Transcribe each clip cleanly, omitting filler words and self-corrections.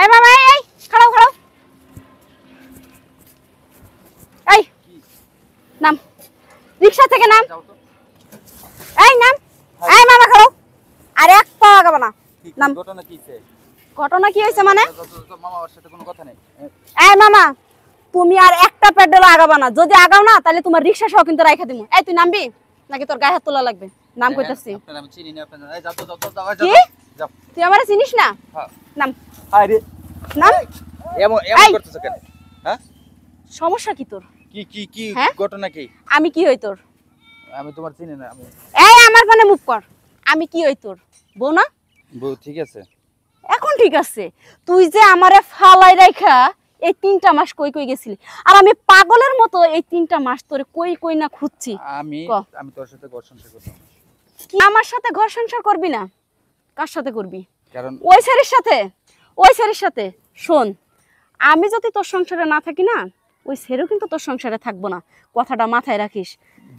এই মামা এই খাড়াও খাড়াও এই নাম রিকশা থেকে নাম এই নাম এই মামা খাড়াও আর এক পা আগাবা না নাম ঘটনা কি হইছে মানে মামা ওর সাথে কোনো কথা নেই এই মামা তুমি আর একটা প্যাডেল আগাবা না যদি আগাও না তাহলে তোমার রিকশা সহ কিন্তু রাইখা দিমু এই তুই নামবি নাকি তোর গায়ে হাত তোলা লাগবে নাম কইতাছি আপনারা আমি চিনি না আপনারা এই যাও কি যাও তুই আমারে চিনিস না হ্যাঁ নাম আরে নাম এমন করতেছ কেন হ্যাঁ সমস্যা কি তোর কি ঘটনা কি আমি কি হই তোর আমি তোমার চিনি না আমি এই আমার ফোনে মুভ কর আমি কি হই তোর বউ না বউ ঠিক আছে এখন ঠিক আছে তুই যে আমারে ফালাই রাইখা এই 3টা মাস কই কই গেছিলি আর আমি পাগলের মতো এই 3টা মাস তোরে কই কই না খুঁজছি আমি তোর সাথে ঘর সংসার করব কি আমার সাথে ঘর সংসার করবি না কার সাথে করবি কারণ ওই ছেলের সাথে শোন আমি যদি তোর সংসারে না থাকি না ওই ছেলেও কিন্তু তোর সংসারে থাকবো না কথাটা মাথায় রাখিস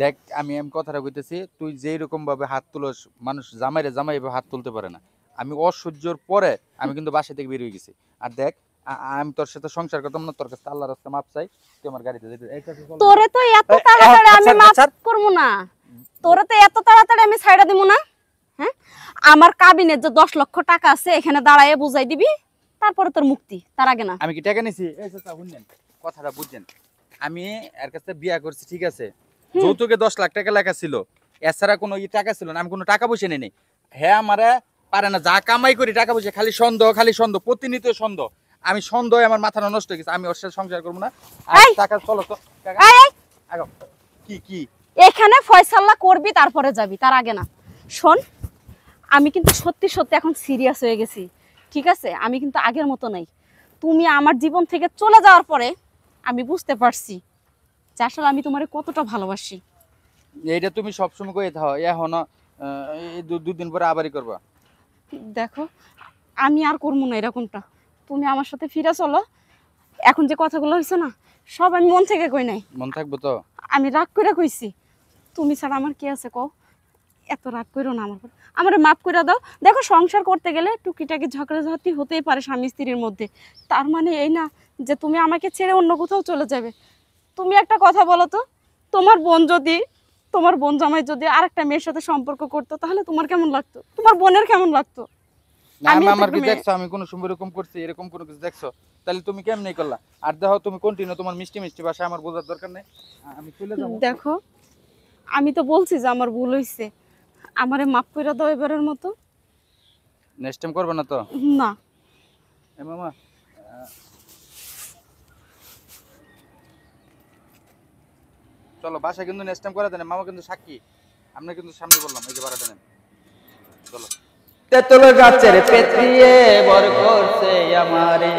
দেখ আমি কথাটা কইতেছি তুই যেই রকম ভাবে হাত তুলস মানুষ জামাই এভাবে হাত তুলতে পারে না আমি অসহ্যর পরে আমি কিন্তু বাসা থেকে বের হয়ে গেছি আর দেখ আমি তোর সাথে সংসার করতাম না তোর কাছে আল্লাহর রাস্তা মাপ চাই তুই আমার গাড়িতে যেতে তোরে তো এত তাড়াতাড়ি আমি মাপ করব না তোরে তো এত তাড়াতাড়ি আমি ছাইড়া দিমু না হ্যাঁ আমার কাবিনের যে 10 লক্ষ টাকা আছে এখানে দাঁড়ায়ে বুঝাই দিবি তারপরে তোর মুক্তি তার আগে না আমি কি টাকা নিছি এই চাচা শুনেন কথাটা বুঝছেন আমি এর কাছে বিয়া করছি ঠিক আছে যৌতুকে 10 লাখ টাকা লেখা ছিল এছাড়া কোনো টাকা ছিল না আমি কোনো টাকা পয়সা নেই হ্যাঁ আমারে পারে না যা কামাই করি টাকা পয়সা খালি সন্দেহ প্রতিনিয়ত সন্দেহ আমি সন্দেহ আমার মাথা নষ্ট হয়ে গেছে আমি ওর সাথে সংসার করব না আর টাকা চলো তো টাকা আগো কি এখানে ফয়সালা করবি তারপরে যাবি তার আগে না শোন আমি কিন্তু সত্যি এখন সিরিয়াস হয়ে গেছি ঠিক আছে আমি কিন্তু আগের মতো নাই তুমি আমার জীবন থেকে চলে যাওয়ার পরে আমি বুঝতে পারছি যে আসলে আমি তোমারে কতটা ভালোবাসি এইটা তুমি সব সময় কই থাও এখন এই দুদিন পরে আবারই করবা দেখো আমি আর করব না এরকমটা তুমি আমার সাথে ফিরে চলো এখন যে কথাগুলো হইছে না সব আমি মন থেকে কই নাই মন থাকবো তো আমি রাগ কইরা কইছি তুমি ছাড়া আমার কি আছে কও এত রাগ কইরো না আমার আমারে মাফ কইরা দাও দেখো সংসার করতে গেলে টুকিটাকি ঝগড়াঝাটি হতেই পারে স্বামী স্ত্রীর মধ্যে তার মানে এই না যে তুমি আমাকে ছেড়ে অন্য কোথাও চলে যাবে তুমি একটা কথা বলো তো তোমার বোন জামাই যদি আরেকটা মেয়ের সাথে সম্পর্ক করতো তাহলে তোমার কেমন লাগতো তোমার বোনের কেমন লাগতো আমি আমার কি দেখছো আমি কোন সময় এরকম করছি এরকম কোন কিছু দেখছো তাহলে তুমি কেমনে করলা আর দেখো তুমি কন্টিনিউ তোমার মিষ্টি ভাষা আমার বোঝার দরকার নেই আমি চলে যাব দেখো আমি তো বলছি যে আমার ভুল হইছে আমারে মাফ কইরা দাও এবারের মতো নেক্সট টাইম করবে না তো না এ মামা চলো বাসা কিন্তু নেক্সট টাইম করে দেন মামা কিন্তু সাক্ষী আমরা কিন্তু সামনে বললাম এই যে ভাড়াটা নেন চলো তেতুল গাছের পেত্রিয়ে বর করছে আমারে